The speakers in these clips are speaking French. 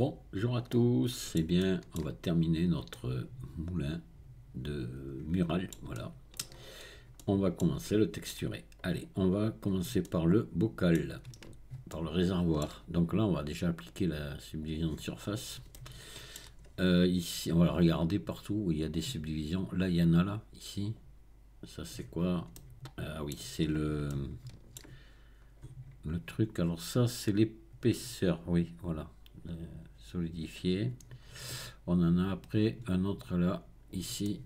Bonjour à tous, eh bien on va terminer notre moulin de mural, voilà. On va commencer le texturer. Allez, on va commencer par le bocal, par le réservoir. Donc là on va déjà appliquer la subdivision de surface. Ici on va regarder partout où il y a des subdivisions. Là il y en a là, ici. Ça c'est quoi? Ah oui, c'est le truc. Alors ça c'est l'épaisseur, oui, voilà. Solidifié. On en a après un autre là, ici.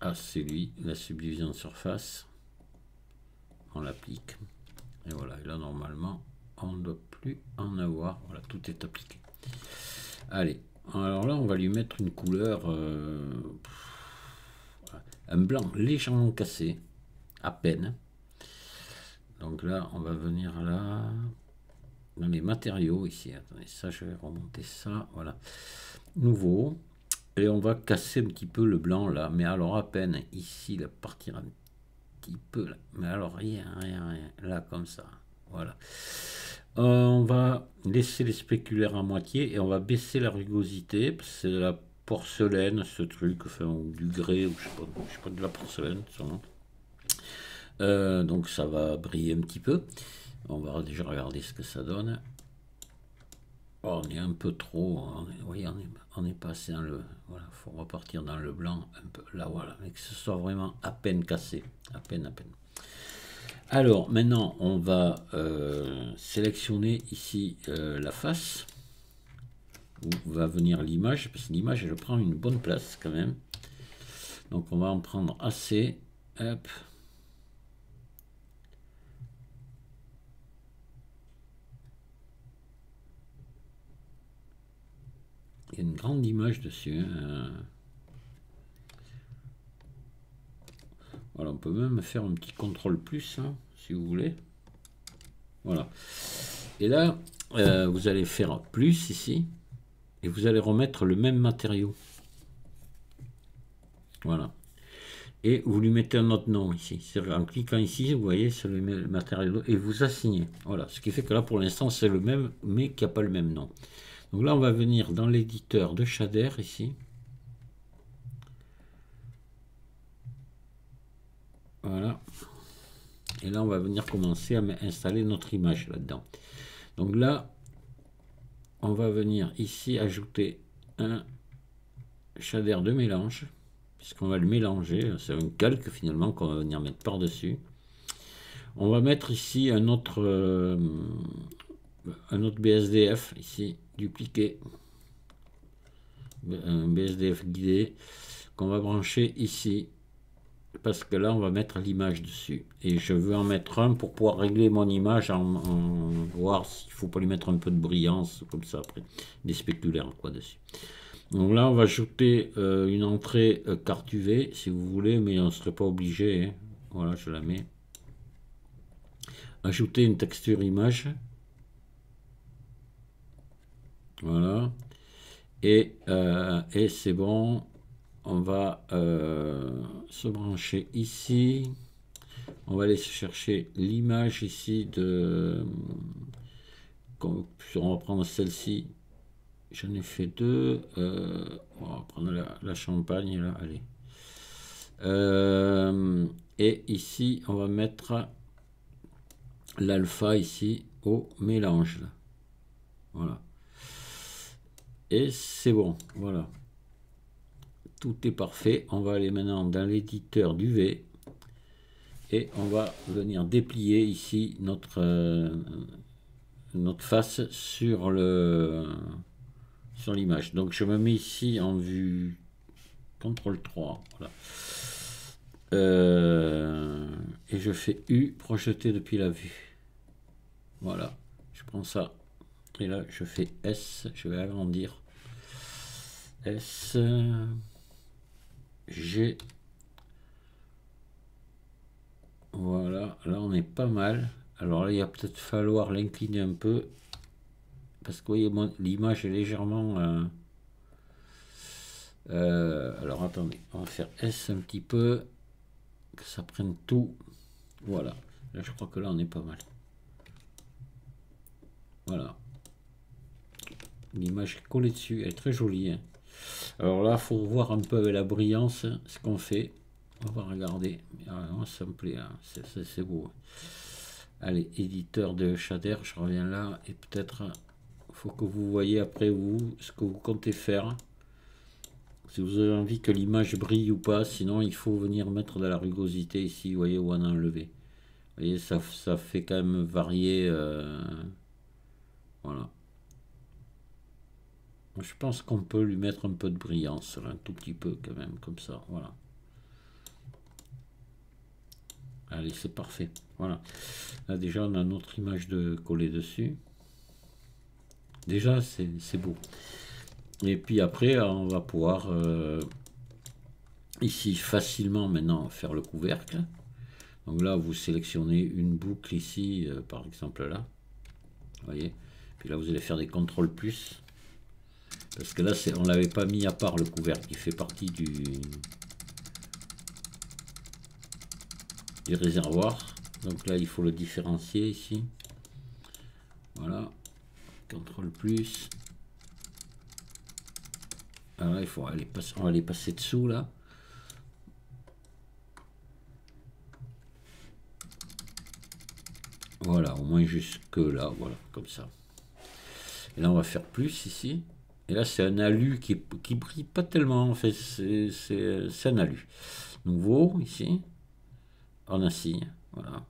Ah, c'est lui, la subdivision de surface. On l'applique. Et voilà, et là normalement, on ne doit plus en avoir. Voilà, tout est appliqué. Allez, alors là, on va lui mettre une couleur, un blanc légèrement cassé, à peine. Donc là, on va venir là, dans les matériaux ici. Attendez, ça, je vais remonter ça. Voilà, nouveau. Et on va casser un petit peu le blanc là, mais alors à peine ici, la partir un petit peu là, mais alors rien, là comme ça, voilà. On va laisser les spéculaires à moitié et on va baisser la rugosité, c'est de la porcelaine ce truc, enfin ou du grès, ou je sais pas de la porcelaine sûrement. Donc ça va briller un petit peu. On va déjà regarder ce que ça donne. Oh, on est un peu trop, oui, on est passé dans le, voilà, faut repartir dans le blanc un peu, là voilà, mais que ce soit vraiment à peine cassé, à peine. Alors maintenant on va sélectionner ici la face, où va venir l'image, parce que l'image elle prend une bonne place quand même, donc on va en prendre assez, hop. Il y a une grande image dessus, hein. Voilà, on peut même faire un petit contrôle plus, hein, si vous voulez. Voilà. Et là, vous allez faire plus ici, et vous allez remettre le même matériau. Voilà. Et vous lui mettez un autre nom ici. En cliquant ici, vous voyez, c'est le matériau, et vous assignez. Voilà. Ce qui fait que là, pour l'instant, c'est le même, mais qu'il n'y a pas le même nom. Donc là, on va venir dans l'éditeur de shader ici. Voilà. Et là, on va venir commencer à installer notre image là-dedans. Donc là, on va venir ici ajouter un shader de mélange, puisqu'on va le mélanger. C'est un calque finalement qu'on va venir mettre par-dessus. On va mettre ici un autre BSDF, ici, dupliqué. Un BSDF guidé qu'on va brancher ici, parce que là on va mettre l'image dessus et je veux en mettre un pour pouvoir régler mon image, en voir s'il faut pas lui mettre un peu de brillance comme ça, après des spéculaires quoi dessus. Donc là on va ajouter une entrée carte UV si vous voulez, mais on ne serait pas obligé, hein. Voilà, je la mets. Ajouter une texture image, voilà, et c'est bon. On va se brancher ici. On va aller chercher l'image ici de... On va prendre celle-ci. J'en ai fait deux. On va prendre la champagne là. Allez. Et ici, on va mettre l'alpha ici au mélange. Là. Voilà. Et c'est bon. Voilà. Tout est parfait. On va aller maintenant dans l'éditeur d'UV et on va venir déplier ici notre face sur l'image. Donc je me mets ici en vue CTRL 3. Voilà. Et je fais U, projeter depuis la vue. Voilà. Je prends ça. Et là je fais S. Je vais agrandir. S. G. Voilà, là on est pas mal. Alors là il va peut-être falloir l'incliner un peu. Parce que vous voyez, l'image est légèrement... alors attendez, on va faire S un petit peu. Que ça prenne tout. Voilà. Là je crois que là on est pas mal. Voilà. l'image est collée dessus, elle est très jolie, hein. Alors là, il faut voir un peu avec la brillance ce qu'on fait. On va regarder. Moi, ça me plaît, hein. C'est beau. Allez, éditeur de shader, je reviens là. Et peut-être, il faut que vous voyez après vous ce que vous comptez faire. Si vous avez envie que l'image brille ou pas, sinon il faut venir mettre de la rugosité ici, vous voyez, où on a enlevé. Vous voyez, ça fait quand même varier. Voilà. Je pense qu'on peut lui mettre un peu de brillance, là, un tout petit peu quand même, comme ça. Voilà. Allez, c'est parfait. Voilà. Là déjà, on a notre image de coller dessus. Déjà, c'est beau. Et puis après, on va pouvoir ici facilement maintenant faire le couvercle. Donc là, vous sélectionnez une boucle ici, par exemple là. Vous voyez. Puis là, vous allez faire des contrôles plus. Parce que là, on ne l'avait pas mis à part le couvercle. Il fait partie du réservoir. Donc là, il faut le différencier ici. Voilà. Contrôle plus. Alors là, il faut aller passer, on va les passer dessous là. Voilà, au moins jusque là, voilà, comme ça. Et là, on va faire plus ici. Et là, c'est un alu qui brille pas tellement, en fait, c'est un alu. Nouveau, ici, en acier, voilà.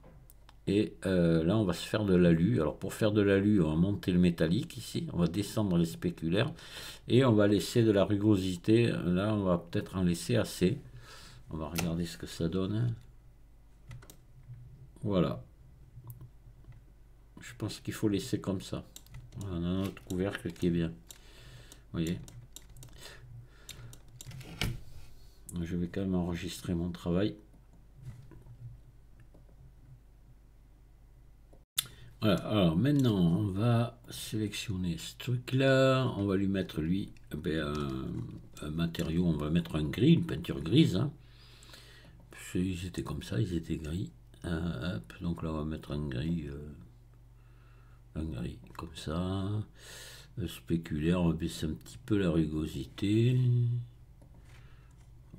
Et là, on va se faire de l'alu. Alors, pour faire de l'alu, on va monter le métallique ici, on va descendre les spéculaires, et on va laisser de la rugosité. Là, on va peut-être en laisser assez. On va regarder ce que ça donne. Voilà. Je pense qu'il faut laisser comme ça. On a notre couvercle qui est bien. Vous voyez. Je vais quand même enregistrer mon travail. Voilà, alors maintenant on va sélectionner ce truc là, on va lui mettre lui un matériau, on va mettre un gris, une peinture grise, hein. Ils étaient comme ça, ils étaient gris. Hop, donc là on va mettre un gris comme ça. Spéculaire, on va baisser un petit peu la rugosité.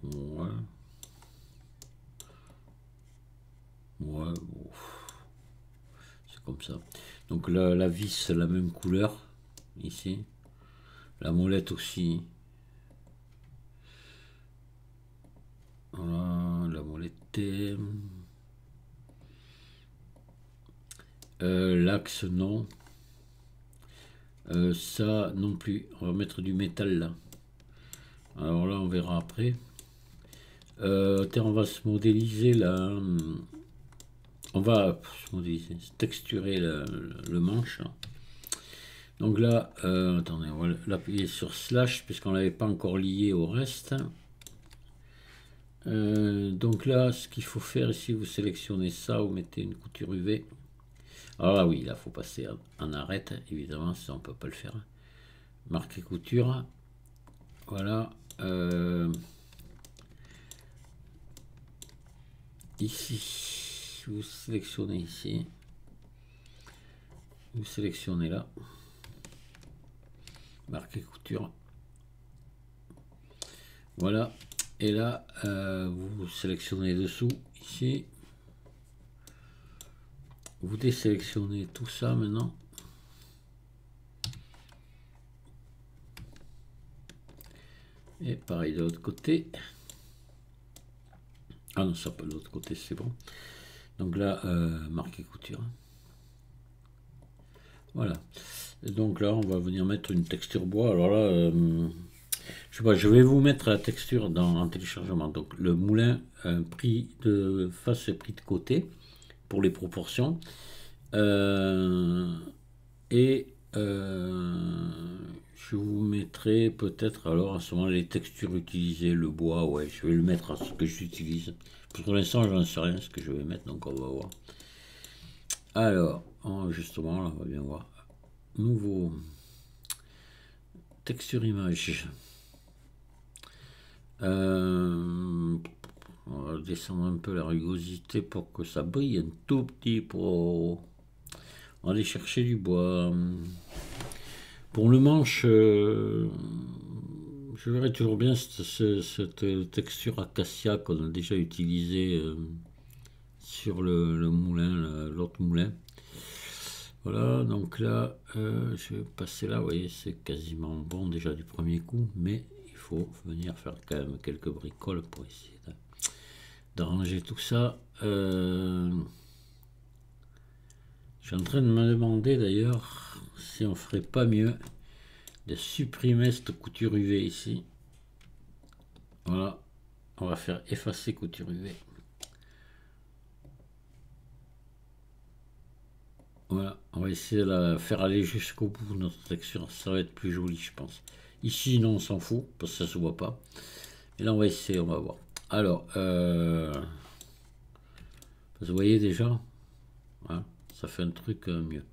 Ouais. Ouais, bon. C'est comme ça. Donc la vis, la même couleur, ici. La molette aussi. Voilà, la molette. L'axe, non. Ça, non plus. On va mettre du métal là. Alors là, on verra après. On va se modéliser là. On va se modéliser, texturer le manche. Là. Donc là, attendez, on va l'appuyer sur slash puisqu'on l'avait pas encore lié au reste. Donc là, ce qu'il faut faire ici, vous sélectionnez ça, vous mettez une couture UV. Alors là, oui, là, il faut passer en arrête, évidemment, sinon on ne peut pas le faire. Marquer couture. Voilà. Ici, vous sélectionnez ici. Vous sélectionnez là. Marquer couture. Voilà. Et là, vous sélectionnez dessous, ici. Vous désélectionnez tout ça maintenant. Et pareil de l'autre côté. Ah non, ça pas de l'autre côté, c'est bon. Donc là, marquer couture. Voilà. Et donc là, on va venir mettre une texture bois. Alors là, je sais pas, je vais vous mettre la texture en téléchargement. Donc le moulin, pris de face et pris de côté pour les proportions. Et je vous mettrai peut-être alors à ce moment les textures utilisées, le bois, ouais, je vais le mettre à ce que j'utilise. Pour l'instant, je n'en sais rien ce que je vais mettre, donc on va voir. Alors, justement, là, on va bien voir. Nouveau. Texture image. On va descendre un peu la rugosité pour que ça brille un tout petit peu. On va aller chercher du bois. Pour le manche, je verrais toujours bien cette texture acacia qu'on a déjà utilisée sur le moulin, l'autre moulin. Voilà, donc là, je vais passer là, vous voyez, c'est quasiment bon déjà du premier coup, mais il faut venir faire quand même quelques bricoles pour essayer d'arranger tout ça. Je suis en train de me demander d'ailleurs si on ferait pas mieux de supprimer cette couture UV ici. Voilà, on va faire effacer couture UV. Voilà, on va essayer de la faire aller jusqu'au bout de notre texture, ça va être plus joli je pense. Ici non, on s'en fout parce que ça se voit pas. Et là on va essayer, on va voir. Alors, vous voyez déjà, voilà, ça fait un truc mieux.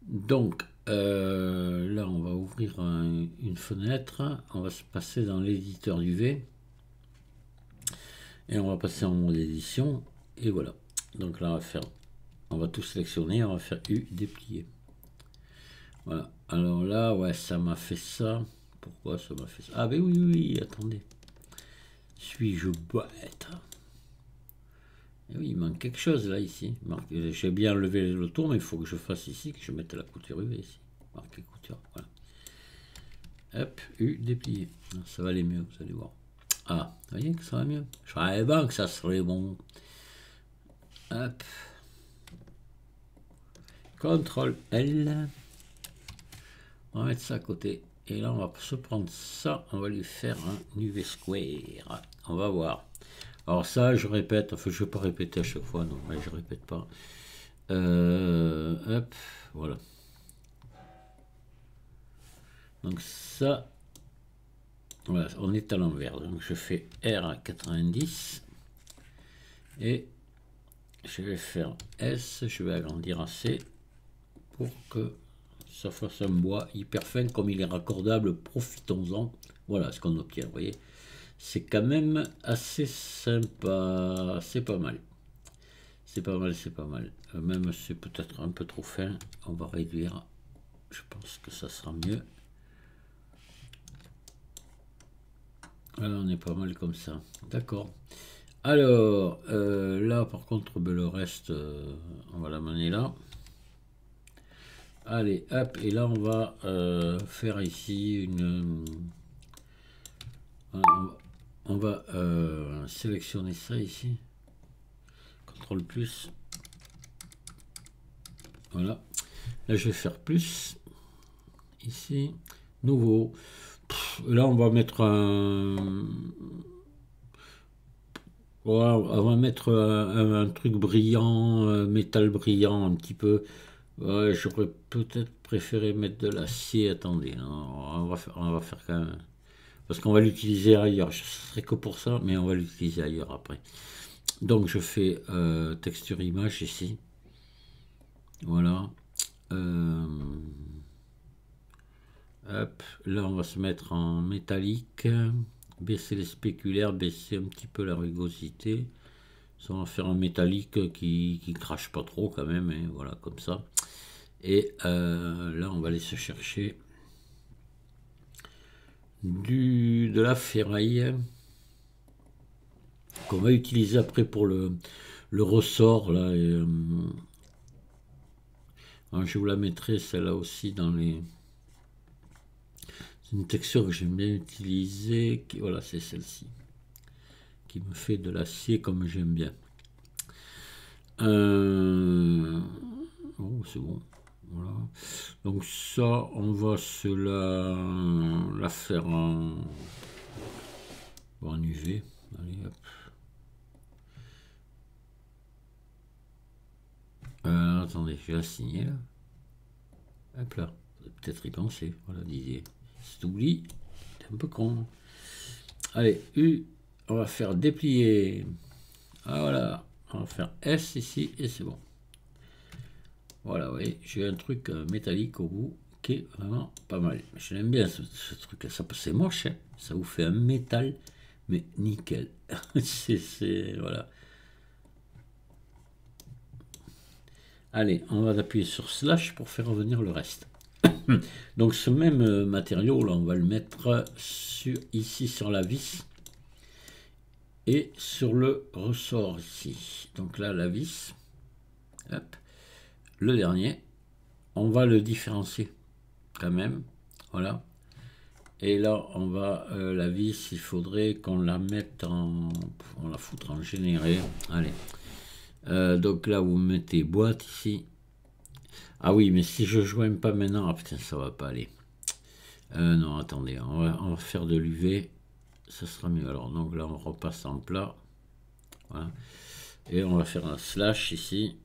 Donc là on va ouvrir une fenêtre, on va se passer dans l'éditeur UV et on va passer en mode édition et voilà. Donc là on va tout sélectionner, on va faire U déplier. Voilà, alors là ouais ça m'a fait ça. Pourquoi ça m'a fait ça? Ah ben oui, attendez, suis-je bête? Et oui, il manque quelque chose là ici. J'ai bien levé le tour, mais il faut que je fasse ici, que je mette la couture UV ici. Marquer couture, voilà. Hop, U déplié. Ça va aller mieux, vous allez voir. Ah, vous voyez que ça va mieux. Je savais bien que ça serait bon. Hop. CTRL L. On va mettre ça à côté. Et là, on va se prendre ça. On va lui faire un UV square. On va voir. Alors ça, je répète, enfin je ne vais pas répéter à chaque fois, non, mais je répète pas. Hop, voilà. Donc ça, voilà, on est à l'envers. Donc je fais R à 90 et je vais faire S, je vais agrandir à C pour que ça fasse un bois hyper fin. Comme il est raccordable, profitons-en. Voilà ce qu'on obtient, vous voyez. C'est quand même assez sympa, c'est pas mal. C'est pas mal, c'est pas mal. Même c'est peut-être un peu trop fin, on va réduire. Je pense que ça sera mieux. Voilà, on est pas mal comme ça. D'accord. Alors, là par contre, ben, le reste, on va l'amener là. Allez, hop, et là on va faire ici une... on va sélectionner ça ici. CTRL plus. Voilà. Là je vais faire plus. Ici. Nouveau. Là on va mettre un... Voilà, on va mettre un truc brillant, métal brillant un petit peu. Ouais, j'aurais peut-être préféré mettre de l'acier. Attendez, on va faire quand même. Parce qu'on va l'utiliser ailleurs. Ce serait que pour ça, mais on va l'utiliser ailleurs après. Donc je fais texture image ici. Voilà. Hop, là on va se mettre en métallique. Baisser les spéculaires, baisser un petit peu la rugosité. Ça va faire un métallique qui crache pas trop quand même. Hein, voilà, comme ça. Et là on va aller se chercher de la ferraille qu'on va utiliser après pour le ressort là. Et, je vous la mettrai celle-là aussi dans les... C'est une texture que j'aime bien utiliser. Voilà, c'est celle-ci qui me fait de l'acier comme j'aime bien. Oh, c'est bon. Voilà. Donc ça, on va se la faire en UV. Allez, hop. Attendez, je vais la signer là. Hop là, peut-être y penser. Voilà, Didier. Si t'oublies, t'es un peu con. Allez, U, on va faire déplier. Ah, voilà, on va faire S ici et c'est bon. Voilà, vous voyez, j'ai un truc métallique au bout qui est vraiment pas mal. Je l'aime bien ce truc-là. C'est moche, hein, ça vous fait un métal, mais nickel. Voilà. Allez, on va appuyer sur slash pour faire revenir le reste. Donc ce même matériau là, on va le mettre ici sur la vis et sur le ressort ici. Donc là la vis, hop, le dernier, on va le différencier quand même, voilà. Et là on va la vis, il faudrait qu'on la mette en, on la foutre en généré. Allez, donc là vous mettez boîte ici. Ah oui, mais si je joins pas maintenant, ah putain, ça va pas aller. Non, attendez, on va faire de l'UV, ça sera mieux. Alors, donc là, on repasse en plat. Voilà. Et on va faire un slash ici.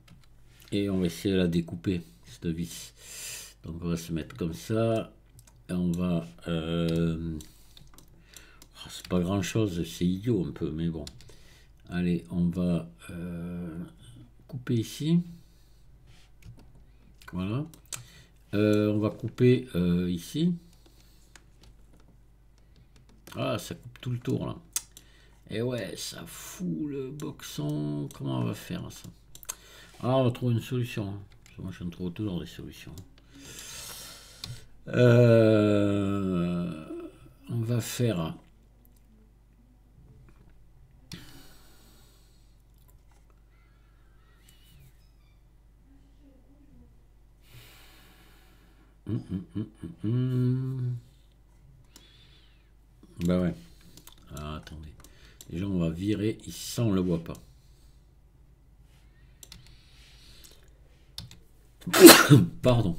Et on va essayer de la découper, cette vis. Donc, on va se mettre comme ça. Et on va... c'est pas grand-chose, c'est idiot un peu, mais bon. Allez, on va couper ici. Voilà. On va couper ici. Ah, ça coupe tout le tour là. Et ouais, ça fout le boxon. Comment on va faire ça? Ah, on va trouver une solution. Moi, je trouve toujours des solutions. On va faire... Bah ouais. Ah, attendez. Déjà, on va virer. Ici, ça, on le voit pas. Pardon.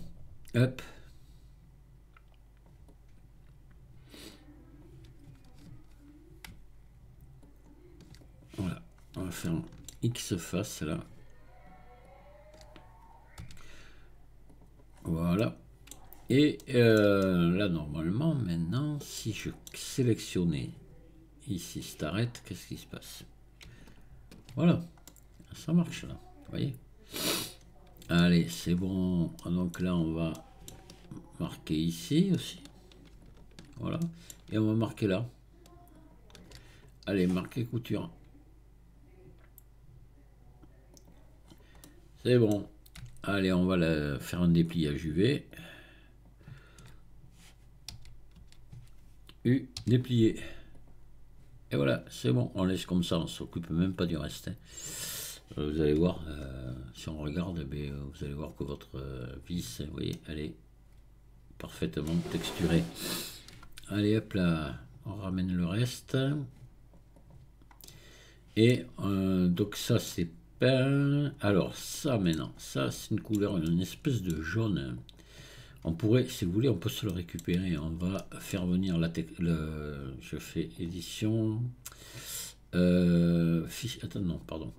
Hop. Voilà. On va faire un X face là. Voilà. Et là, normalement, maintenant, si je sélectionnais ici Start, qu'est-ce qui se passe? Voilà. Ça marche là. Vous voyez? Allez, c'est bon. Donc là, on va marquer ici aussi. Voilà. Et on va marquer là. Allez, marquer couture. C'est bon. Allez, on va faire un dépliage UV. Déplier. Et voilà, c'est bon. On laisse comme ça, on s'occupe même pas du reste. Vous allez voir, si on regarde, vous allez voir que votre vis, vous voyez, elle est parfaitement texturée. Allez, hop là, on ramène le reste. Et donc ça, c'est pas... Alors, ça, maintenant, ça, c'est une couleur, une espèce de jaune. On pourrait, si vous voulez, on peut se le récupérer. On va faire venir je fais édition... fiche... Attends, non, pardon.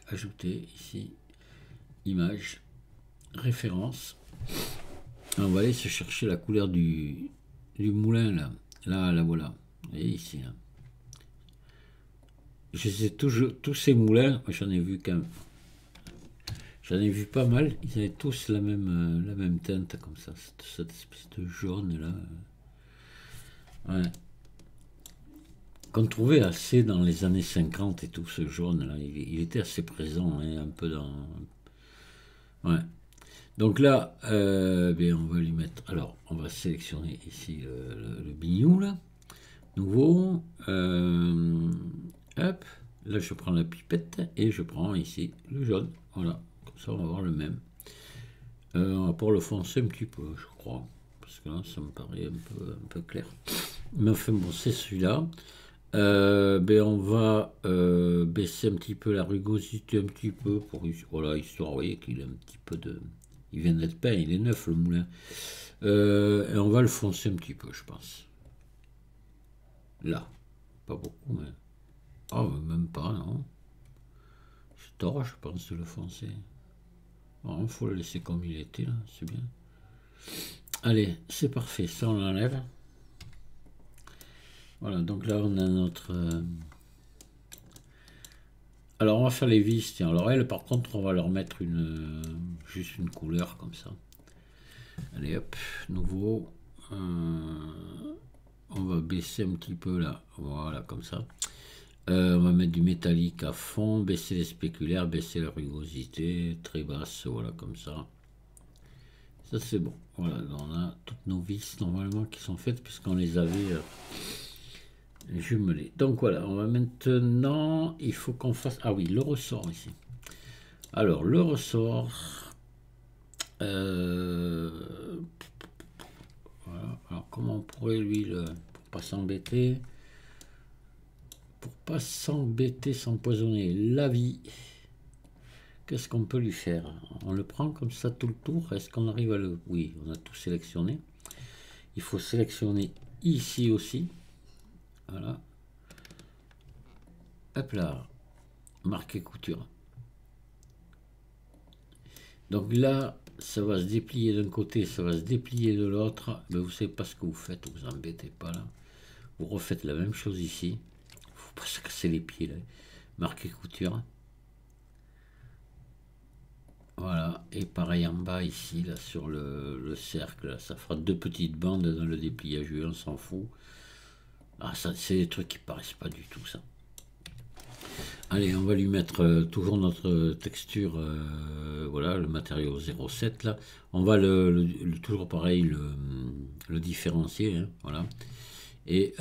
Ajouter ici, image, référence. On va aller se chercher la couleur du moulin là. Là, voilà. Et ici. Là. Je sais tous ces moulins, j'en ai vu quand même. J'en ai vu pas mal. Ils avaient tous la même teinte comme ça. Cette espèce de jaune là. Ouais. Qu'on trouvait assez dans les années 50 et tout, ce jaune là, il était assez présent, hein, un peu dans... Ouais. Donc là, on va lui mettre... Alors, on va sélectionner ici le bignou là. Nouveau. Hop. Là, je prends la pipette et je prends ici le jaune. Voilà. Comme ça, on va avoir le même. On va pouvoir le foncer un petit peu, je crois. Parce que là, ça me paraît un peu clair. Mais enfin, bon, c'est celui-là. On va baisser un petit peu la rugosité un petit peu pour voilà, histoire, vous voyez qu'il a un petit peu de... Il vient d'être peint, il est neuf le moulin. Et on va le foncer un petit peu, je pense. Là. Pas beaucoup, mais... Ah, même pas, non. C'est tort, je pense, de le foncer. Bon, il faut le laisser comme il était, là, c'est bien. Allez, c'est parfait, ça on l'enlève. Voilà, donc là on a notre... Alors on va faire les vis, tiens. Alors elle, par contre, on va leur mettre juste une couleur comme ça. Allez hop, nouveau. On va baisser un petit peu là, voilà, comme ça. On va mettre du métallique à fond, baisser les spéculaires, baisser la rugosité, très basse, voilà, comme ça. Ça c'est bon. Voilà, on a toutes nos vis normalement qui sont faites puisqu'on les avait jumelées. Donc voilà, on va maintenant, il faut qu'on fasse, ah oui, le ressort ici. Alors le ressort, voilà. Alors comment on pourrait lui, pour pas s'embêter, s'empoisonner la vie, qu'est-ce qu'on peut lui faire? On le prend comme ça tout le tour. Est-ce qu'on arrive à le... Oui, on a tout sélectionné. Il faut sélectionner ici aussi. Voilà. Hop là. Marquer couture. Donc là, ça va se déplier d'un côté, ça va se déplier de l'autre. Mais vous ne savez pas ce que vous faites, vous embêtez pas là. Vous refaites la même chose ici. Faut pas se casser les pieds là. Marquer couture. Voilà, et pareil en bas ici, là, sur le cercle, là, ça fera deux petites bandes dans le dépliage, on s'en fout. Ah, ça, c'est des trucs qui paraissent pas du tout, ça. Allez, on va lui mettre toujours notre texture, voilà, le matériau 07, là. On va toujours pareil, le différencier, hein, voilà. Et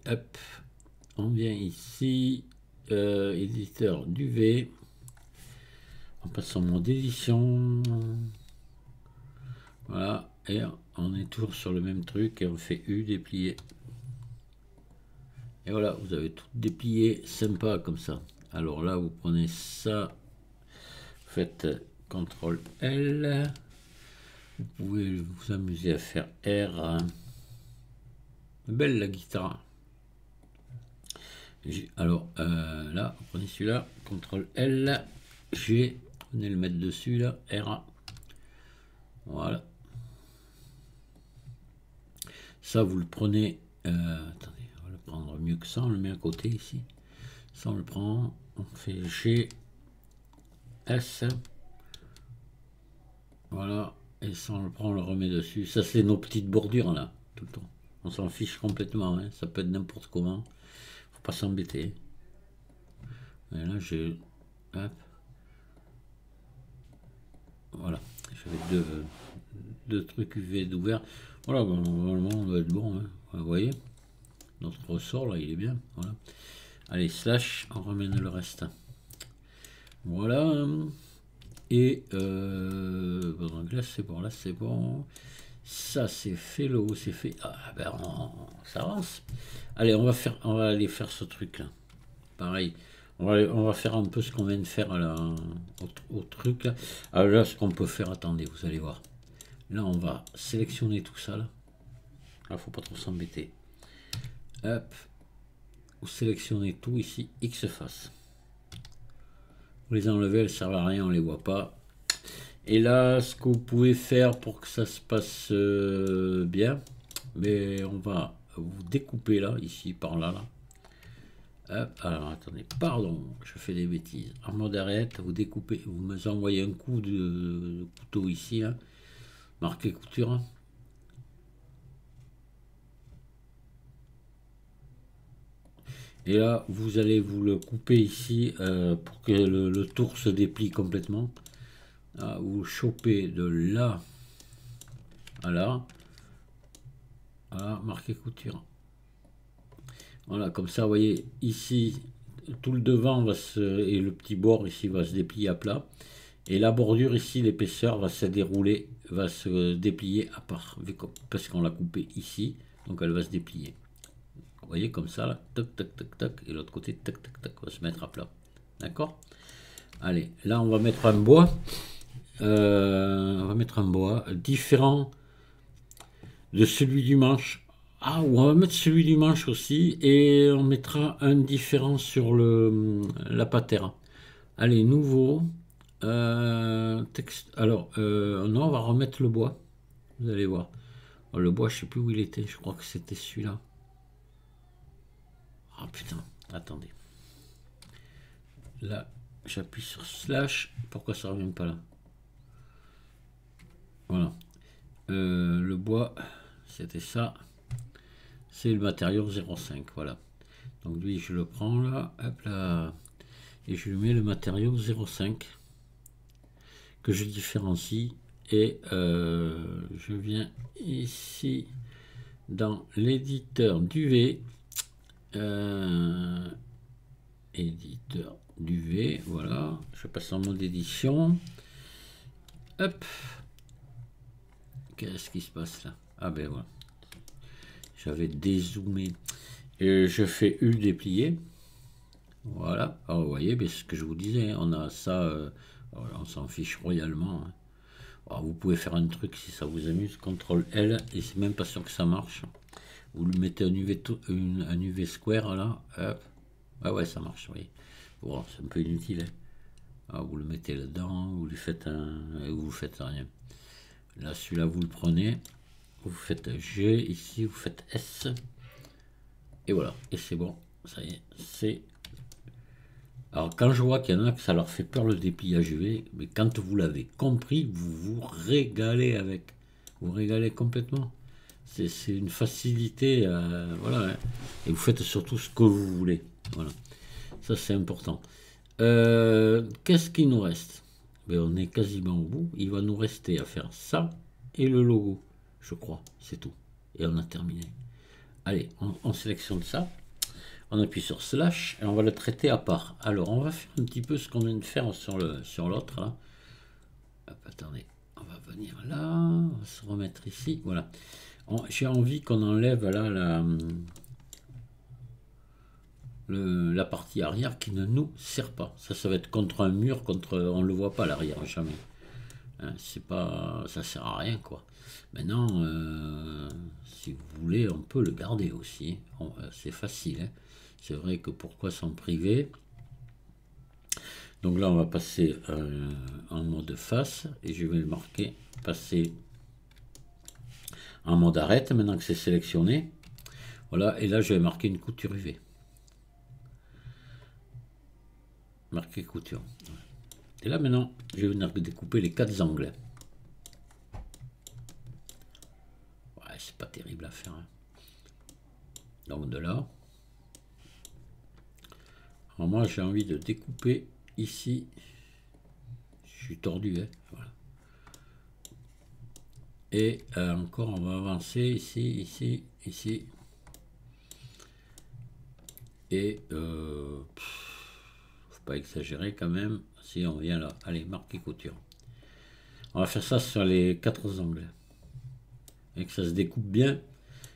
hop, on vient ici, éditeur duvet. On passe en mode édition. Voilà. Et on est toujours sur le même truc. Et on fait U, déplier. Et voilà, vous avez tout déplié sympa comme ça. Alors là, vous prenez ça. Faites CTRL L. Vous pouvez vous amuser à faire R. Belle la guitare. Alors là, vous prenez celui-là. CTRL L. G. Venez le mettre dessus là, R. Voilà. Ça, vous le prenez. Attendez, on va le prendre mieux que ça. On le met à côté ici. Ça, on le prend. On fait G. S. Voilà. Et ça, on le prend, on le remet dessus. Ça, c'est nos petites bordures là, tout le temps. On s'en fiche complètement. Hein. Ça peut être n'importe comment. Faut pas s'embêter. Et là, j'ai. Hop. Voilà, j'avais deux trucs UV d'ouvert. Voilà, normalement on doit être bon. Hein. Vous voyez, notre ressort là, il est bien. Voilà. Allez, slash, on ramène le reste. Voilà. Et donc là c'est bon, là c'est bon. Ça c'est fait, le haut c'est fait. Ah ben ça avance. Allez, on va aller faire ce truc là. Pareil. On va faire un peu ce qu'on vient de faire là, au truc là. Alors là, ce qu'on peut faire, attendez, vous allez voir. Là, on va sélectionner tout ça là. Là, faut pas trop s'embêter. Hop. Vous sélectionnez tout ici, X face. Vous les enlevez, elles ne servent à rien, on les voit pas. Et là, ce que vous pouvez faire pour que ça se passe bien, mais on va vous découper là, ici, par là, là. Hop, alors attendez, pardon, je fais des bêtises. En mode arrête, vous découpez, vous me envoyez un coup de couteau ici, là, marqué couture. Et là, vous allez vous le couper ici pour que le tour se déplie complètement. Là, vous chopez de là à là. Voilà, marqué couture. Voilà, comme ça, vous voyez, ici, tout le devant va et le petit bord ici va se déplier à plat. Et la bordure ici, l'épaisseur va se dérouler, va se déplier à part, parce qu'on l'a coupé ici, donc elle va se déplier. Vous voyez, comme ça, là, tac, tac, tac, tac, et l'autre côté, tac, tac, tac, va se mettre à plat. D'accord? Allez, là, on va mettre un bois. On va mettre un bois différent de celui du manche. Ah, on va mettre celui du manche aussi et on mettra un différent sur la patère. Allez, nouveau. Texte. Alors, non, on va remettre le bois. Vous allez voir. Oh, le bois, je sais plus où il était. Je crois que c'était celui-là. Ah putain, attendez. Là, j'appuie sur slash. Pourquoi ça revient pas là? Voilà. Le bois, c'était ça. C'est le matériau 0,5, voilà. Donc lui, je le prends là, hop là, et je lui mets le matériau 0,5 que je différencie. et je viens ici dans l'éditeur duvet, éditeur duvet, voilà, je passe en mode édition, hop, qu'est-ce qui se passe là? Ah ben voilà, j'avais dézoomé, et je fais U déplier, voilà. Alors vous voyez, c'est ce que je vous disais, on a ça, on s'en fiche royalement, hein. Alors, vous pouvez faire un truc si ça vous amuse, CTRL L, et c'est même pas sûr que ça marche. Vous lui mettez un UV square là, hop. Ah ouais, ça marche, oui. Bon, c'est un peu inutile, hein. Alors, vous le mettez là-dedans, vous lui faites vous faites rien. Là, celui-là, vous le prenez, vous faites G, ici, vous faites S, et voilà, et c'est bon, ça y est, c'est... Alors, quand je vois qu'il y en a que ça leur fait peur le dépliage UV, mais quand vous l'avez compris, vous vous régalez avec. Vous régalez complètement. C'est une facilité, voilà, hein. Et vous faites surtout ce que vous voulez. Voilà, ça c'est important. Qu'est-ce qu'il nous reste? Ben, on est quasiment au bout. Il va nous rester à faire ça et le logo, je crois, c'est tout. Et on a terminé. Allez, on sélectionne ça. On appuie sur slash et on va le traiter à part. Alors, on va faire un petit peu ce qu'on vient de faire sur l'autre, là. Hop, attendez, on va venir là, on va se remettre ici, voilà. J'ai envie qu'on enlève là la partie arrière qui ne nous sert pas. Ça va être contre un mur, on le voit pas l'arrière, jamais. Hein, c'est pas, ça sert à rien, quoi. Maintenant, si vous voulez, on peut le garder aussi. C'est facile, hein. C'est vrai que pourquoi s'en priver? Donc là, on va passer en mode face et je vais le marquer passer en mode arrête maintenant que c'est sélectionné. Voilà, et là, je vais marquer une couture UV. Marquer couture. Et là, maintenant, je vais venir découper les 4 angles. Ouais, c'est pas terrible à faire, hein. Donc de là. Alors moi, j'ai envie de découper ici. Je suis tordu, hein. Voilà. Et encore, on va avancer ici, ici, ici. Et faut pas exagérer quand même. Si on vient là, allez, marquer couture. On va faire ça sur les 4 angles. Et que ça se découpe bien.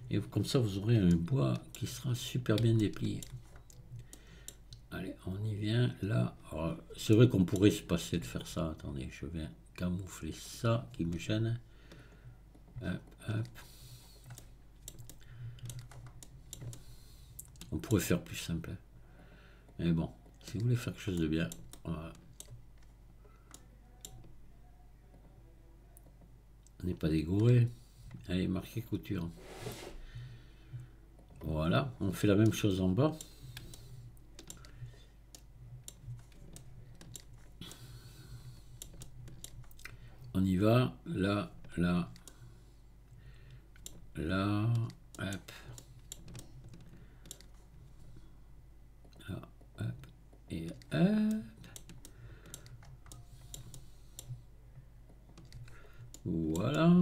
Et comme ça, vous aurez un bois qui sera super bien déplié. Allez, on y vient là. C'est vrai qu'on pourrait se passer de faire ça. Attendez, je vais camoufler ça qui me gêne. Hop, hop. On pourrait faire plus simple. Mais bon, si vous voulez faire quelque chose de bien, voilà. On n'est pas dégouré. Allez, marquer couture. Voilà, on fait la même chose en bas. On y va, là, là, là, hop. Là, hop, et hop. Voilà.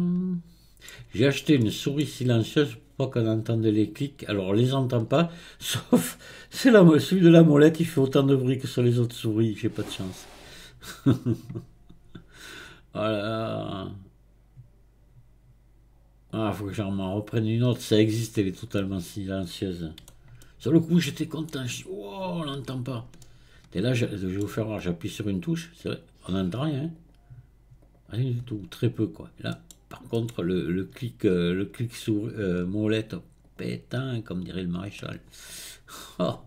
J'ai acheté une souris silencieuse pour pas qu'on entende les clics. Alors, on les entend pas, sauf c'est celui de la molette, il fait autant de bruit que sur les autres souris. J'ai pas de chance. Voilà. Ah, faut que j'en m'en reprenne une autre. Ça existe, elle est totalement silencieuse. Sur le coup, j'étais content. Je dis, oh, on n'entend pas. Et là, je vais vous faire voir, j'appuie sur une touche. C'est vrai, on n'entend rien. Rien du tout, très peu, quoi. Et là, par contre, le clic sur molette, pétain, comme dirait le maréchal. Oh.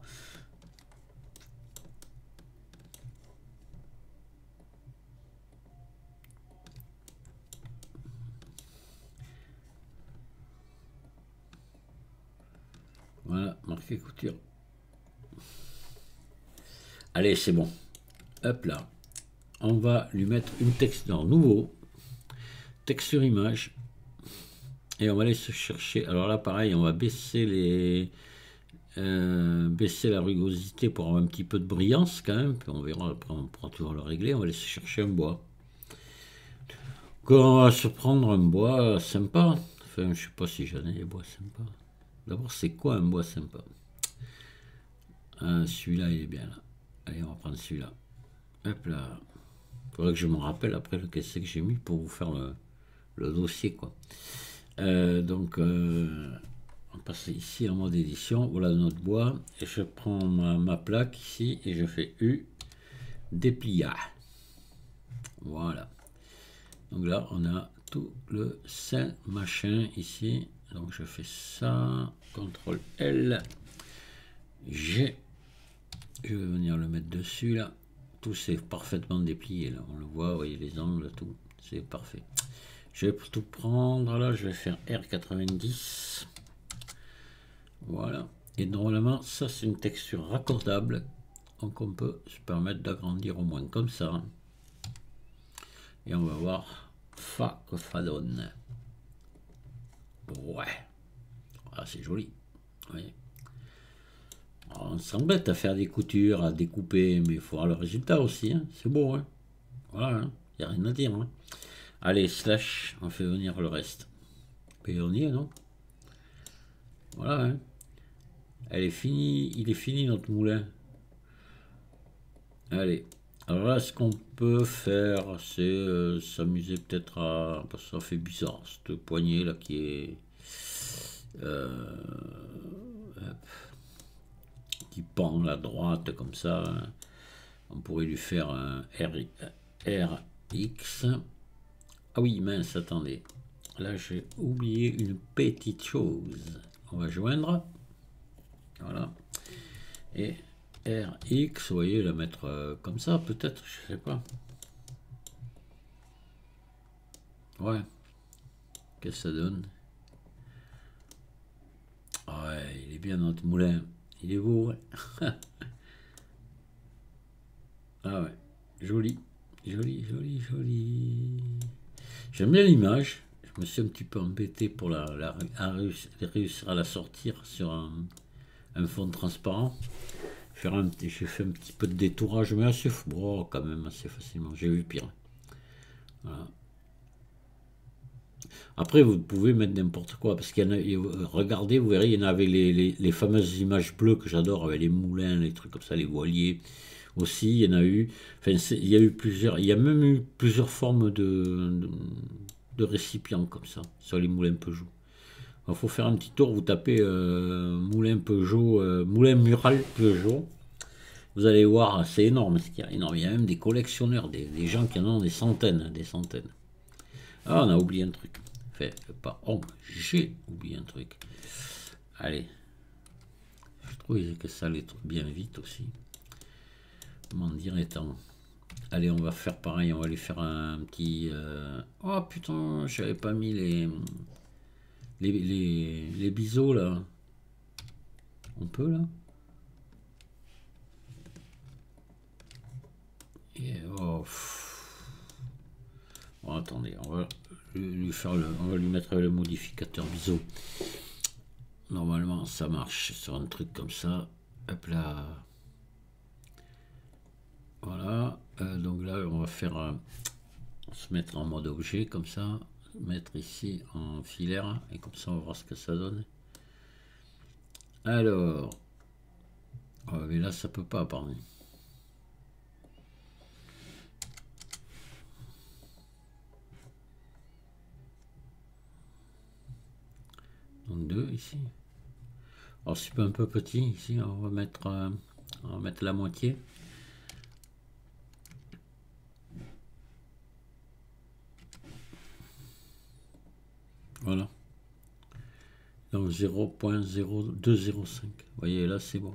Voilà, marqué couture. Allez, c'est bon. Hop là. On va lui mettre une texture nouveau. Texture image. Et on va aller se chercher. Alors là, pareil, on va baisser baisser la rugosité pour avoir un petit peu de brillance quand même. Puis on verra, après on pourra toujours le régler. On va aller se chercher un bois. on va se prendre un bois sympa. Enfin, je sais pas si j'en ai des bois sympas. D'abord, c'est quoi un bois sympa? Ah, celui-là, il est bien là. Allez, on va prendre celui-là. Hop là. Faudrait que je me rappelle après lequel c'est que j'ai mis pour vous faire le dossier, quoi. Donc, on passe ici en mode édition. Voilà notre bois. Et je prends ma plaque ici et je fais U, dépliage. Voilà. Donc là, on a tout le saint machin ici. Donc je fais ça. CTRL L. G. Je vais venir le mettre dessus là. Tout c'est parfaitement déplié là. On le voit, vous voyez les angles, tout. C'est parfait. Je vais tout prendre là. Je vais faire R90. Voilà. Et normalement, ça c'est une texture raccordable. Donc on peut se permettre d'agrandir au moins comme ça. Et on va voir que ça donne. Ouais. Ah, c'est joli. Oui. Alors, on s'embête à faire des coutures, à découper, mais il faut voir le résultat aussi. Hein. C'est beau. Hein. Voilà. Il n'y a rien à dire. Hein. Allez, slash, on fait venir le reste. Et on y est, non? Voilà. Hein. Elle est finie. Il est fini notre moulin. Allez. Alors là, ce qu'on peut faire, c'est s'amuser peut-être à... Parce que ça fait bizarre, cette poignée là qui est... qui pend à la droite comme ça. On pourrait lui faire un RX. Ah oui, mince, attendez. Là, j'ai oublié une petite chose. On va joindre. Voilà. Et RX, vous voyez, la mettre comme ça, peut-être, je sais pas. Ouais. Qu'est-ce que ça donne? Ouais, il est bien notre moulin. Il est beau, ouais. Ah ouais, joli. Joli, joli, joli. J'aime bien l'image. Je me suis un petit peu embêté pour réussir à la sortir sur un fond transparent. J'ai fait un petit peu de détourage, mais assez bon, quand même assez facilement. J'ai vu pire. Voilà. Après, vous pouvez mettre n'importe quoi, parce qu'il y en a, regardez, vous verrez, il y en a avec les fameuses images bleues que j'adore, avec les moulins, les trucs comme ça, les voiliers aussi, il y en a eu, enfin, il y a eu plusieurs, il y a même eu plusieurs formes de récipients comme ça, sur les moulins Peugeot. Il faut faire un petit tour, vous tapez moulin Peugeot, moulin mural Peugeot, vous allez voir, c'est énorme ce qu'il y a, énorme. Il y a même des collectionneurs, des gens qui en ont des centaines, des centaines. Ah, on a oublié un truc. Enfin, pas oh, j'ai oublié un truc. Allez. Je trouvais que ça allait bien vite aussi. Comment dire étant. Allez, on va faire pareil. On va lui faire un petit... Oh putain, j'avais pas mis les biseaux là. On peut là? Et, oh, bon, attendez, on va on va lui mettre le modificateur biseau. Normalement, ça marche sur un truc comme ça. Hop là. Voilà. Donc là, on va faire se mettre en mode objet comme ça. Mettre ici en filaire. Et comme ça, on va voir ce que ça donne. Alors. Oh, mais là, ça peut pas, pardon. Donc 2 ici. Alors c'est un peu petit ici, on va mettre la moitié. Voilà. Donc 0.0205. Vous voyez là c'est bon.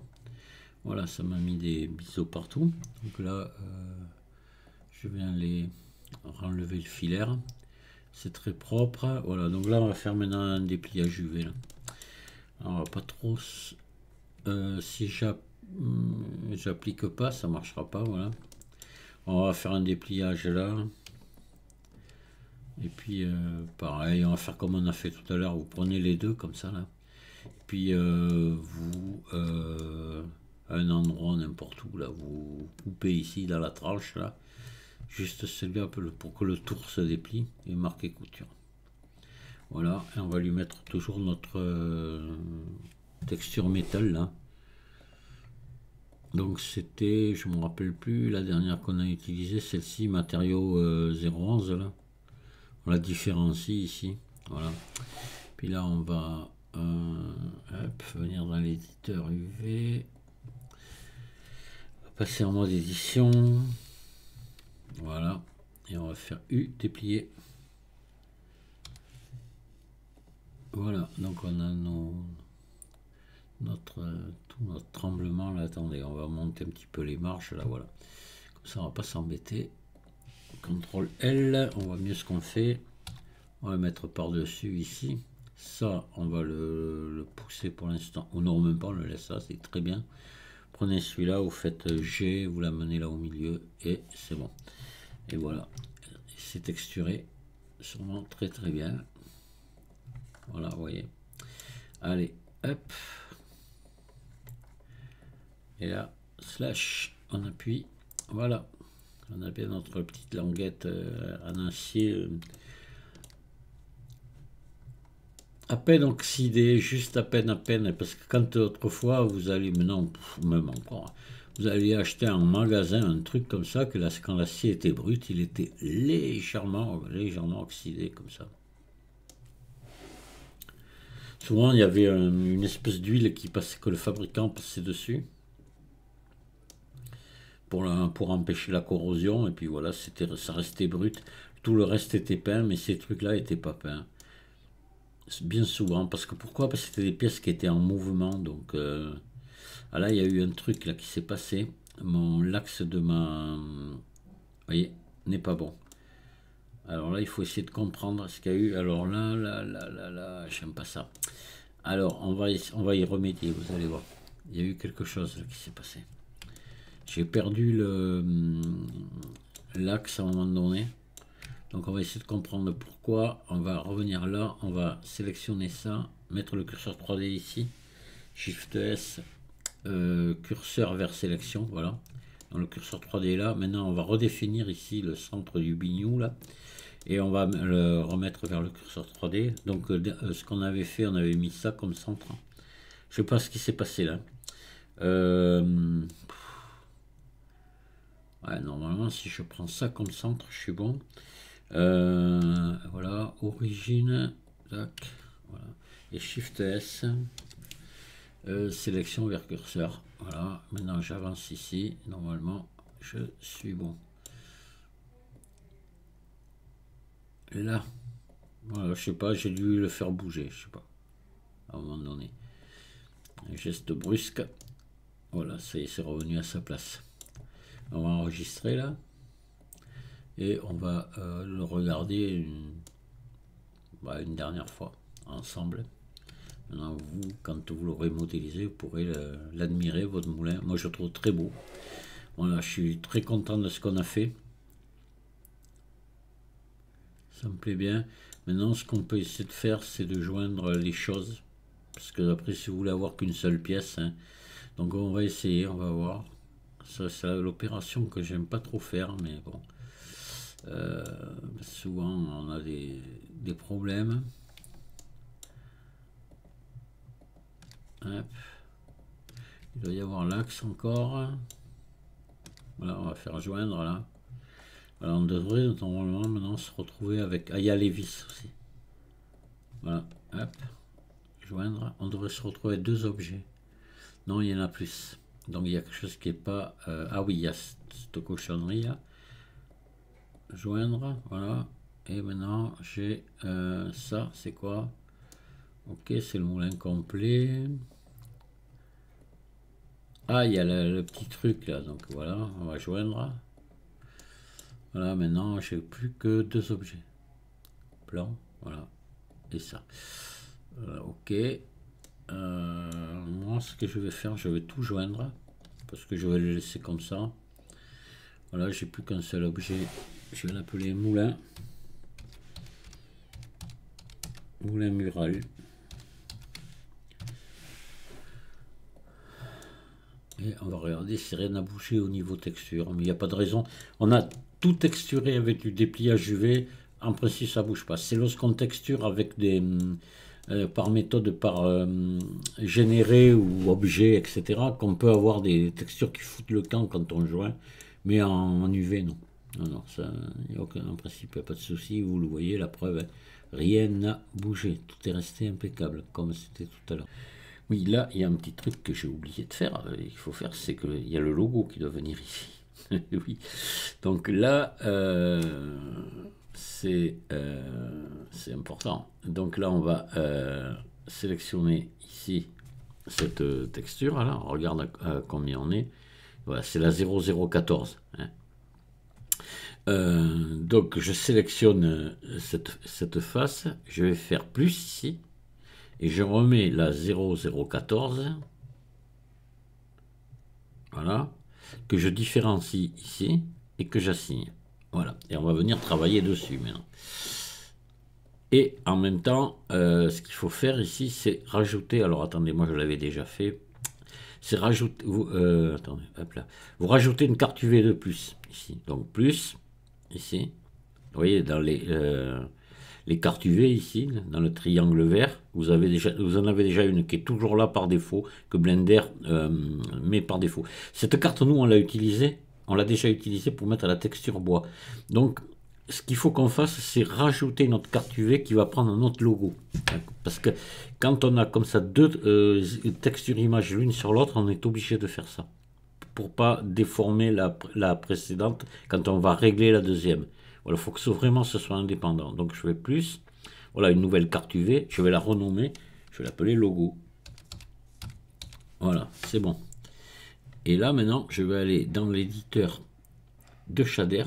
Voilà, ça m'a mis des biseaux partout. Donc là, je viens les enlever le filaire. C'est très propre. Voilà, donc là on va faire maintenant un dépliage UV. Là. Alors, on va pas trop... si j'applique pas, ça marchera pas. Voilà. On va faire un dépliage là. Et puis pareil, on va faire comme on a fait tout à l'heure. Vous prenez les deux comme ça là. Puis vous à un endroit n'importe où là, vous coupez ici dans la tranche là. juste celui-là pour que le tour se déplie et marquer couture. Voilà, et on va lui mettre toujours notre texture métal là. Donc c'était, je me rappelle plus, la dernière qu'on a utilisée, celle-ci, matériau 011 là. On la différencie ici, voilà. Puis là on va venir dans l'éditeur UV, on va passer en mode édition, voilà, et on va faire U déplier. Voilà, donc on a tout notre tremblement là. Attendez, on va monter un petit peu les marches là, voilà. Comme ça on va pas s'embêter. CTRL L, on voit mieux ce qu'on fait. On va le mettre par-dessus ici. Ça, on va le pousser pour l'instant. Ou non, même pas, on le laisse là, c'est très bien. Prenez celui-là, vous faites G, vous l'amenez là au milieu et c'est bon. Et voilà, c'est texturé, sûrement très très bien. Voilà, vous voyez. Allez, hop. Et là, slash, on appuie. Voilà, on a bien notre petite languette en acier. À peine oxydé, juste à peine, parce que quand autrefois vous allez, maintenant, même encore, vous allez acheter en magasin un truc comme ça, que là, quand l'acier était brut, il était légèrement oxydé comme ça. Souvent, il y avait une espèce d'huile qui passait, que le fabricant passait dessus pour empêcher la corrosion, et puis voilà, ça restait brut. Tout le reste était peint, mais ces trucs-là n'étaient pas peints. Bien souvent, parce que pourquoi? Parce que c'était des pièces qui étaient en mouvement, donc ah là il y a eu un truc là qui s'est passé, l'axe de ma, vous voyez, n'est pas bon. Alors là il faut essayer de comprendre ce qu'il y a eu. Alors là, j'aime pas ça. Alors on va y remédier, vous allez voir. Il y a eu quelque chose là qui s'est passé. J'ai perdu l'axe à un moment donné. Donc on va essayer de comprendre pourquoi. On va revenir là, on va sélectionner ça, mettre le curseur 3D ici, Shift S, curseur vers sélection, voilà. Donc le curseur 3D est là. Maintenant on va redéfinir ici le centre du bignou là, et on va le remettre vers le curseur 3D. Donc ce qu'on avait fait, on avait mis ça comme centre. Je sais pas ce qui s'est passé là. Ouais, normalement si je prends ça comme centre, je suis bon. Voilà, origine, tac, voilà, et Shift S, sélection vers curseur. Voilà, maintenant j'avance ici, normalement je suis bon. Et là, voilà, je sais pas, j'ai dû le faire bouger, je sais pas, à un moment donné. Un geste brusque, voilà, c'est revenu à sa place. On va enregistrer là. Et on va le regarder une dernière fois ensemble. Maintenant, vous, quand vous l'aurez modélisé, vous pourrez l'admirer, votre moulin. Moi, je le trouve très beau. Voilà, je suis très content de ce qu'on a fait. Ça me plaît bien. Maintenant, ce qu'on peut essayer de faire, c'est de joindre les choses. Parce que après, si vous voulez avoir qu'une seule pièce, hein, donc on va essayer, on va voir. Ça, c'est l'opération que j'aime pas trop faire, mais bon. Souvent on a des problèmes. Hop. Il doit y avoir l'axe encore. Voilà, on va faire joindre là. Voilà, on devrait normalement maintenant se retrouver avec... Ah, il y a les vis aussi. Voilà, hop. Joindre. On devrait se retrouver avec deux objets. Non, il y en a plus. Donc il y a quelque chose qui est pas... Ah oui, il y a cette cochonnerie là. Joindre, voilà. Et maintenant j'ai ça, c'est quoi? Ok, c'est le moulin complet. Ah, il y a le petit truc là, donc voilà, on va joindre. Voilà, maintenant j'ai plus que deux objets. Plan, voilà, et ça. Ok. Moi, ce que je vais faire, je vais tout joindre, parce que je vais le laisser comme ça. Voilà, j'ai plus qu'un seul objet. Je vais l'appeler moulin. Moulin mural. Et on va regarder si rien n'a bougé au niveau texture. Mais il n'y a pas de raison. On a tout texturer avec du dépliage UV, en principe ça bouge pas. C'est lorsqu'on texture avec des par méthode, par généré ou objet, etc., qu'on peut avoir des textures qui foutent le camp quand on joint, mais en UV, non. Non, non, ça, en principe, il n'y a pas de souci. Vous le voyez, la preuve, hein. Rien n'a bougé. Tout est resté impeccable, comme c'était tout à l'heure. Oui, là, il y a un petit truc que j'ai oublié de faire. Il faut faire, c'est qu'il y a le logo qui doit venir ici. Oui. Donc là, c'est important. Donc là, on va sélectionner ici cette texture. Là, on regarde combien on est. Voilà, c'est la 0014. Hein. Donc je sélectionne cette face. Je vais faire plus ici. Et je remets la 0014. Voilà. Que je différencie ici et que j'assigne. Voilà. Et on va venir travailler dessus maintenant. Et en même temps, ce qu'il faut faire ici, c'est rajouter. Alors attendez, moi je l'avais déjà fait. C'est rajouter. Attendez, hop là. Vous rajoutez une carte UV de plus ici. Donc plus ici. Vous voyez dans les cartes UV ici, dans le triangle vert, vous en avez déjà une qui est toujours là par défaut, que Blender met par défaut. Cette carte, nous, on l'a déjà utilisée pour mettre la texture bois. Donc, ce qu'il faut qu'on fasse, c'est rajouter notre carte UV qui va prendre notre logo. Parce que quand on a comme ça deux textures images l'une sur l'autre, on est obligé de faire ça. Pour pas déformer la précédente quand on va régler la deuxième. Voilà, il faut que vraiment ce soit indépendant. Donc je vais plus. Voilà, une nouvelle carte UV. Je vais la renommer. Je vais l'appeler logo. Voilà, c'est bon. Et là, maintenant, je vais aller dans l'éditeur de shader.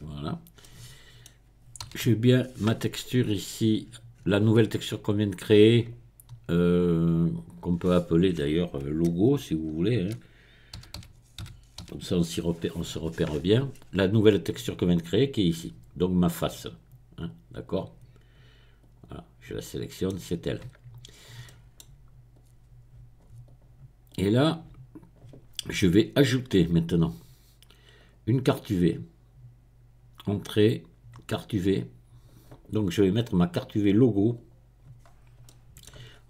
Voilà. J'ai bien ma texture ici. La nouvelle texture qu'on vient de créer. Qu'on peut appeler d'ailleurs logo, si vous voulez. Hein. Comme ça, on se repère bien. La nouvelle texture que je viens de créer qui est ici. Donc ma face. Hein, d'accord. Voilà, je la sélectionne, c'est elle. Et là, je vais ajouter maintenant une carte UV. Entrée, carte UV. Donc je vais mettre ma carte UV logo.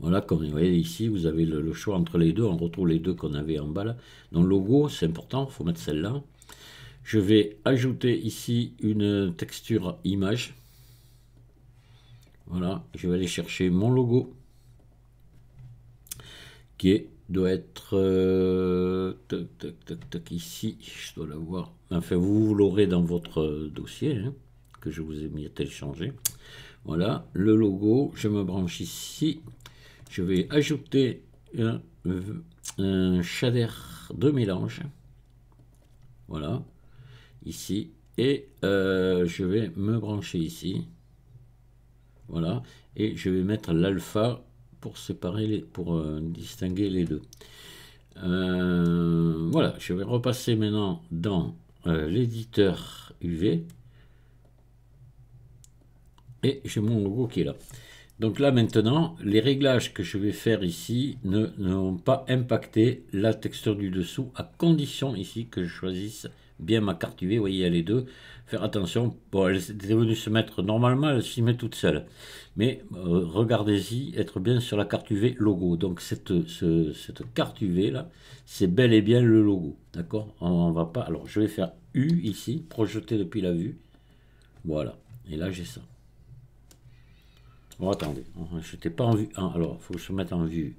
Voilà, comme vous voyez ici, vous avez le choix entre les deux. On retrouve les deux qu'on avait en bas là. Donc logo, c'est important, il faut mettre celle-là. Je vais ajouter ici une texture image. Voilà, je vais aller chercher mon logo. Qui doit être ici, je dois l'avoir. Enfin, vous l'aurez dans votre dossier, hein, que je vous ai mis à télécharger. Voilà, le logo, je me branche ici. Je vais ajouter un shader de mélange. Voilà, ici. Et je vais me brancher ici. Voilà, et je vais mettre l'alpha pour séparer pour distinguer les deux. Voilà, je vais repasser maintenant dans l'éditeur UV. Et j'ai mon logo qui est là. Donc là maintenant, les réglages que je vais faire ici ne vont pas impacter la texture du dessous, à condition ici que je choisisse bien ma carte UV. Vous voyez, il y a les deux. Faire attention, bon, elle était venue se mettre normalement, elle s'y met toute seule. Mais regardez-y, être bien sur la carte UV logo. Donc cette carte UV là, c'est bel et bien le logo. D'accord? On va pas. Alors je vais faire U ici, projeter depuis la vue. Voilà. Et là j'ai ça. Bon, attendez, je n'étais pas en vue 1, alors il faut que je me mette en vue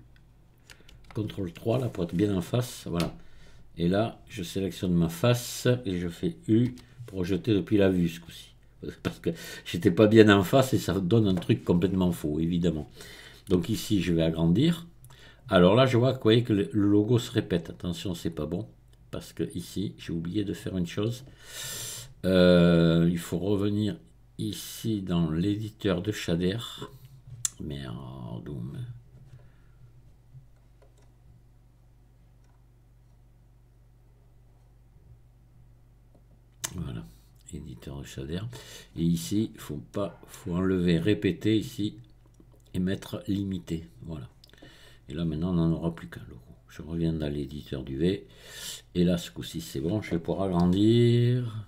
CTRL 3 là pour être bien en face, voilà. Et là, je sélectionne ma face et je fais U, projeter depuis la vue ce coup-ci. Parce que j'étais pas bien en face et ça donne un truc complètement faux, évidemment. Donc ici, je vais agrandir. Alors là, je vois que, vous voyez que le logo se répète. Attention, c'est pas bon. Parce que ici, j'ai oublié de faire une chose. Il faut revenir ici dans l'éditeur de shader. Merde. Voilà, éditeur de shader. Et ici, faut enlever répéter ici et mettre limité. Voilà. Et là maintenant, on n'en aura plus qu'un logo. Je reviens dans l'éditeur du V. Et là, ce coup-ci, c'est bon. Je vais pouvoir agrandir.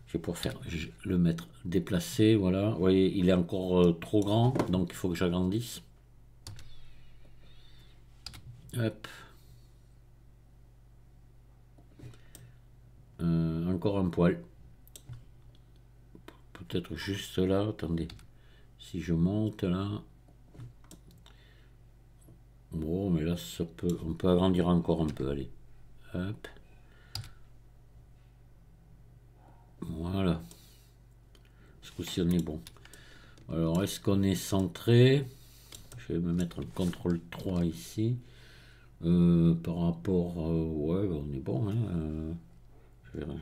Je vais pouvoir faire le mettre déplacé. Voilà. Vous voyez, il est encore trop grand. Donc, il faut que j'agrandisse. Hop. Encore un poil. Peut-être juste là. Attendez. Si je monte là. Bon, mais là, ça peut, on peut agrandir encore un peu. Allez. Hop. Voilà. Ce coup-ci, on est bon. Alors, est-ce qu'on est centré? Je vais me mettre le CTRL 3 ici. Par rapport... ouais, on est bon. Hein, vous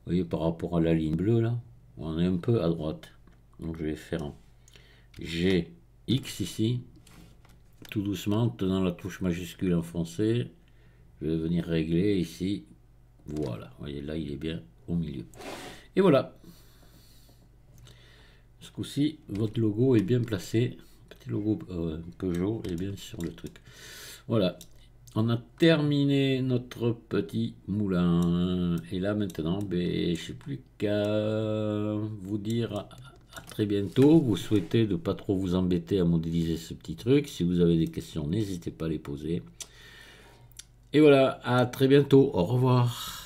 voyez, par rapport à la ligne bleue, là, on est un peu à droite. Donc, je vais faire un GX ici. Tout doucement, en tenant la touche majuscule enfoncée. Je vais venir régler ici. Voilà. Vous voyez, là, il est bien au milieu. Et voilà. Ce coup-ci, votre logo est bien placé. Petit logo Peugeot est bien sur le truc. Voilà. On a terminé notre petit moulin. Et là, maintenant, ben, je n'ai plus qu'à vous dire à très bientôt. Vous souhaitez de ne pas trop vous embêter à modéliser ce petit truc. Si vous avez des questions, n'hésitez pas à les poser. Et voilà, à très bientôt. Au revoir.